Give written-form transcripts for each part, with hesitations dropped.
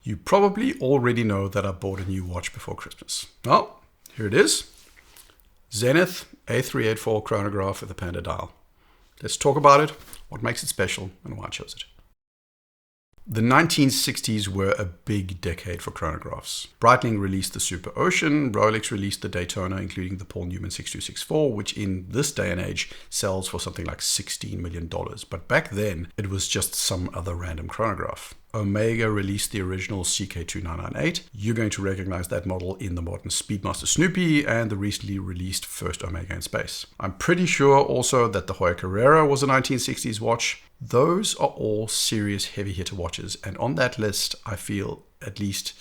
You probably already know that I bought a new watch before Christmas. Well, here it is. Zenith A384 chronograph with a Panda dial. Let's talk about it, what makes it special, and why I chose it. The 1960s were a big decade for chronographs. Breitling released the Super Ocean, Rolex released the Daytona, including the Paul Newman 6264, which in this day and age sells for something like $16 million. But back then, it was just some other random chronograph. Omega released the original CK2998. You're going to recognize that model in the modern Speedmaster Snoopy and the recently released first Omega in space. I'm pretty sure also that the Hoya Carrera was a 1960s watch. Those are all serious heavy hitter watches, and on that list I feel at least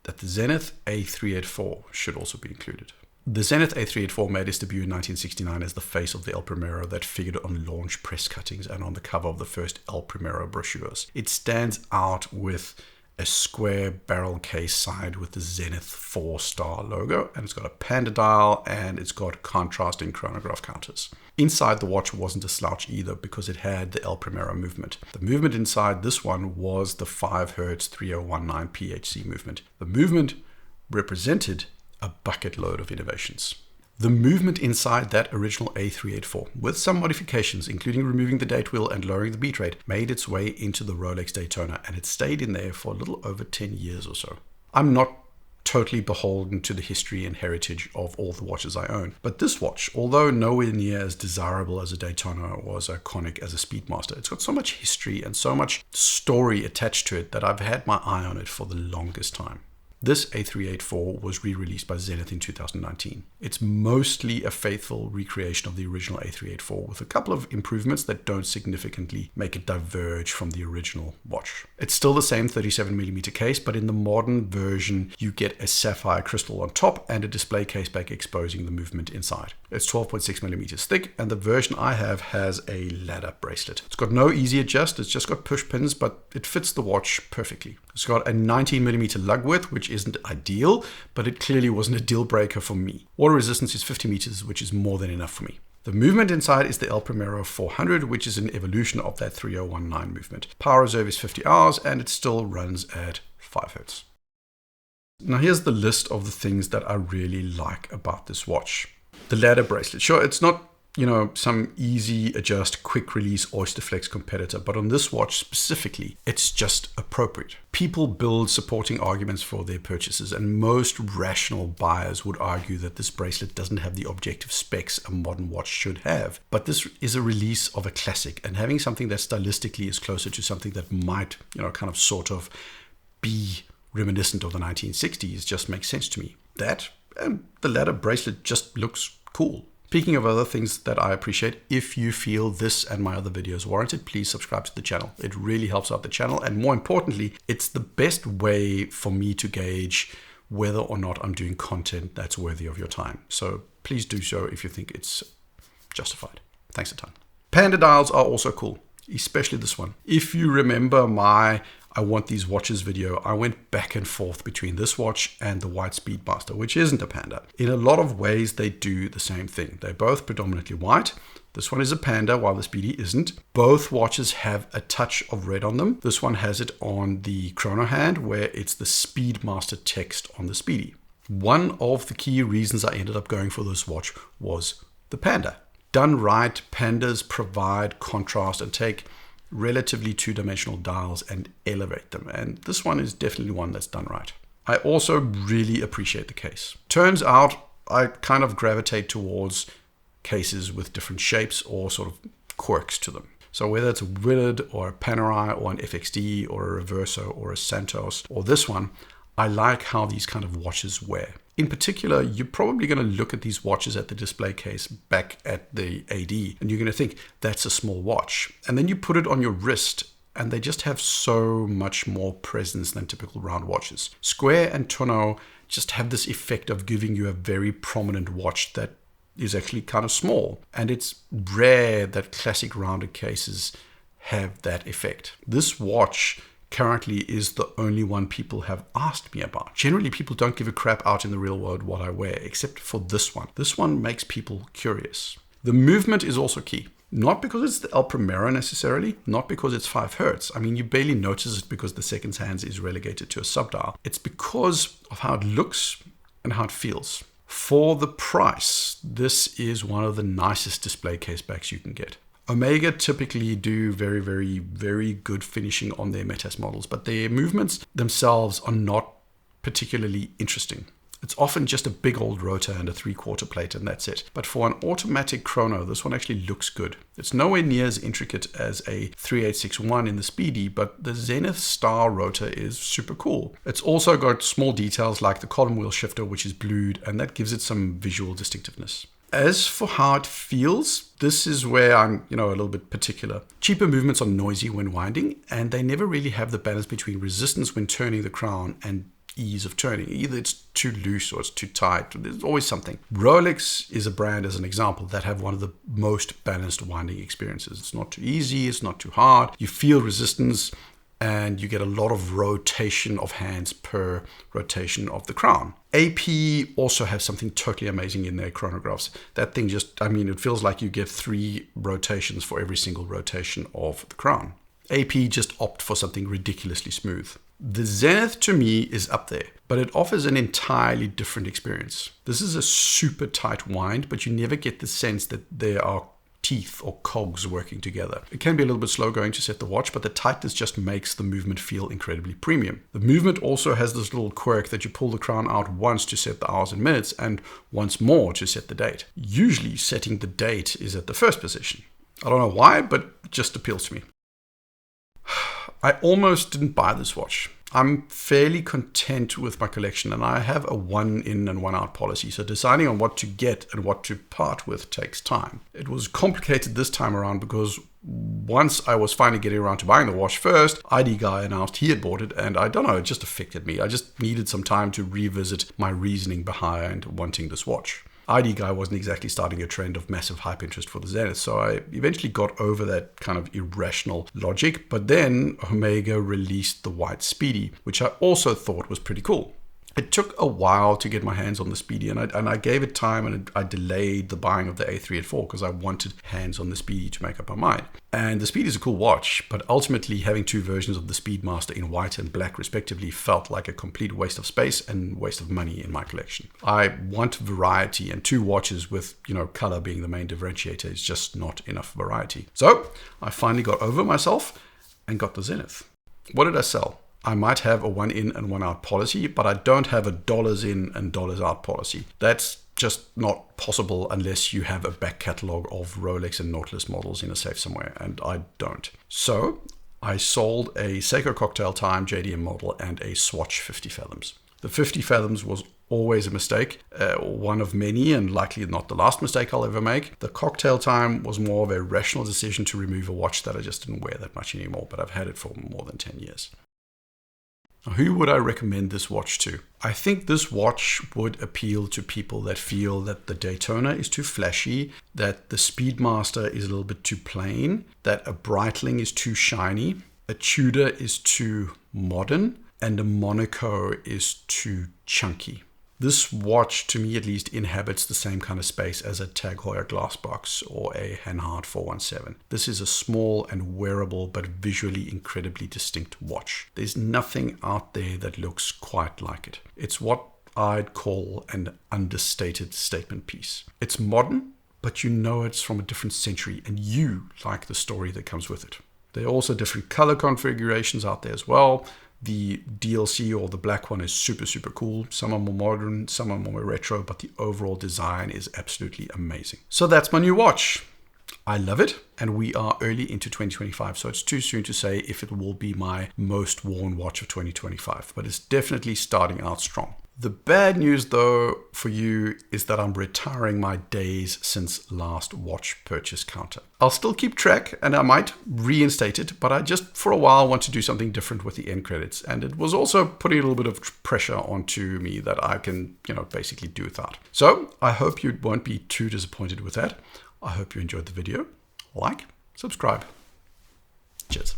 that the Zenith A384 should also be included. The Zenith A384 made its debut in 1969 as the face of the El Primero that figured on launch press cuttings and on the cover of the first El Primero brochures. It stands out with a square barrel case side with the Zenith 4-star logo, and it's got a Panda dial and it's got contrasting chronograph counters. Inside the watch wasn't a slouch either because it had the El Primero movement. The movement inside this one was the 5 Hz 3019 PHC movement. The movement represented a bucket load of innovations. The movement inside that original A384, with some modifications, including removing the date wheel and lowering the beat rate, made its way into the Rolex Daytona, and it stayed in there for a little over 10 years or so. I'm not totally beholden to the history and heritage of all the watches I own, but this watch, although nowhere near as desirable as a Daytona or as iconic as a Speedmaster, it's got so much history and so much story attached to it that I've had my eye on it for the longest time. This A384 was re-released by Zenith in 2019. It's mostly a faithful recreation of the original A384 with a couple of improvements that don't significantly make it diverge from the original watch. It's still the same 37mm case, but in the modern version you get a sapphire crystal on top and a display case back exposing the movement inside. It's 12.6mm thick, and the version I have has a ladder bracelet. It's got no easy adjust, it's just got push pins, but it fits the watch perfectly. It's got a 19mm lug width, which isn't ideal, but it clearly wasn't a deal breaker for me. Water resistance is 50 meters, which is more than enough for me. The movement inside is the El Primero 400, which is an evolution of that 3019 movement. Power reserve is 50 hours, and it still runs at 5 Hz. Now here's the list of the things that I really like about this watch. The ladder bracelet. Sure, it's not some easy adjust, quick release Oysterflex competitor, but on this watch specifically, it's just appropriate. People build supporting arguments for their purchases, and most rational buyers would argue that this bracelet doesn't have the objective specs a modern watch should have. But this is a release of a classic, and having something that stylistically is closer to something that might, sort of be reminiscent of the 1960s just makes sense to me. That and the ladder bracelet just looks cool. Speaking of other things that I appreciate, if you feel this and my other videos warranted, please subscribe to the channel. It really helps out the channel, and more importantly, it's the best way for me to gauge whether or not I'm doing content that's worthy of your time. So please do so if you think it's justified. Thanks a ton. Panda dials are also cool, especially this one. If you remember my I want these watches video, I went back and forth between this watch and the white Speedmaster, which isn't a Panda. In a lot of ways, they do the same thing. They're both predominantly white. This one is a Panda, while the Speedy isn't. Both watches have a touch of red on them. This one has it on the chrono hand, where it's the Speedmaster text on the Speedy. One of the key reasons I ended up going for this watch was the Panda. Done right, Pandas provide contrast and take relatively two-dimensional dials and elevate them, and this one is definitely one that's done right. I also really appreciate the case. Turns out I kind of gravitate towards cases with different shapes or sort of quirks to them. So whether it's a Willard or a Panerai or an FXD or a Reverso or a Santos or this one, I like how these kind of watches wear. In particular, you're probably going to look at these watches at the display case back at the AD, and you're going to think, that's a small watch. And then you put it on your wrist, and they just have so much more presence than typical round watches. Square and tonneau just have this effect of giving you a very prominent watch that is actually kind of small. And it's rare that classic rounded cases have that effect. This watch currently is the only one people have asked me about. Generally, people don't give a crap out in the real world what I wear, except for this one. This one makes people curious. The movement is also key. Not because it's the El Primero necessarily, not because it's 5 Hertz. I mean, you barely notice it because the seconds hands is relegated to a subdial. It's because of how it looks and how it feels. For the price, this is one of the nicest display case backs you can get. Omega typically do very, very, very good finishing on their Metas models, but their movements themselves are not particularly interesting. It's often just a big old rotor and a 3/4 plate, and that's it. But for an automatic chrono, this one actually looks good. It's nowhere near as intricate as a 3861 in the Speedy, but the Zenith Star rotor is super cool. It's also got small details like the column wheel shifter, which is blued, and that gives it some visual distinctiveness. As for how it feels, this is where I'm, a little bit particular. Cheaper movements are noisy when winding, and they never really have the balance between resistance when turning the crown and ease of turning. Either it's too loose or it's too tight. There's always something. Rolex is a brand, as an example, that have one of the most balanced winding experiences. It's not too easy, it's not too hard. You feel resistance, and you get a lot of rotation of hands per rotation of the crown. AP also has something totally amazing in their chronographs. That thing it feels like you get 3 rotations for every single rotation of the crown. AP just opt for something ridiculously smooth. The Zenith to me is up there, but it offers an entirely different experience. This is a super tight wind, but you never get the sense that there are teeth or cogs working together. It can be a little bit slow going to set the watch, but the tightness just makes the movement feel incredibly premium. The movement also has this little quirk that you pull the crown out once to set the hours and minutes and once more to set the date. Usually setting the date is at the first position. I don't know why, but it just appeals to me. I almost didn't buy this watch. I'm fairly content with my collection, and I have a 1 in and 1 out policy, so deciding on what to get and what to part with takes time. It was complicated this time around because once I was finally getting around to buying the watch first, ID Guy announced he had bought it, and I don't know, it just affected me. I just needed some time to revisit my reasoning behind wanting this watch. ID Guy wasn't exactly starting a trend of massive hype interest for the Zenith, so I eventually got over that kind of irrational logic. But then Omega released the white Speedy, which I also thought was pretty cool. It took a while to get my hands on the Speedy, and I gave it time, and I delayed the buying of the A384 because I wanted hands on the Speedy to make up my mind. And the Speedy is a cool watch, but ultimately having 2 versions of the Speedmaster in white and black respectively felt like a complete waste of space and waste of money in my collection. I want variety, and 2 watches with, color being the main differentiator is just not enough variety. So I finally got over myself and got the Zenith. What did I sell? I might have a 1 in and 1 out policy, but I don't have a dollars in and dollars out policy. That's just not possible unless you have a back catalog of Rolex and Nautilus models in a safe somewhere, and I don't. So I sold a Seiko Cocktail Time JDM model and a Swatch 50 Fathoms. The 50 Fathoms was always a mistake, one of many, and likely not the last mistake I'll ever make. The Cocktail Time was more of a rational decision to remove a watch that I just didn't wear that much anymore, but I've had it for more than 10 years. Who would I recommend this watch to? I think this watch would appeal to people that feel that the Daytona is too flashy, that the Speedmaster is a little bit too plain, that a Breitling is too shiny, a Tudor is too modern, and a Monaco is too chunky. This watch, to me at least, inhabits the same kind of space as a Tag Heuer Glassbox or a Hanhart 417. This is a small and wearable but visually incredibly distinct watch. There's nothing out there that looks quite like it. It's what I'd call an understated statement piece. It's modern, but it's from a different century, and you like the story that comes with it. There are also different color configurations out there as well. The DLC or the black one is super, super cool. Some are more modern, some are more retro, but the overall design is absolutely amazing. So that's my new watch. I love it, and we are early into 2025, so it's too soon to say if it will be my most worn watch of 2025, but it's definitely starting out strong. The bad news, though, for you is that I'm retiring my days since last watch purchase counter. I'll still keep track, and I might reinstate it, but I just for a while want to do something different with the end credits. And it was also putting a little bit of pressure onto me that I can, basically do without. So I hope you won't be too disappointed with that. I hope you enjoyed the video. Like, subscribe. Cheers.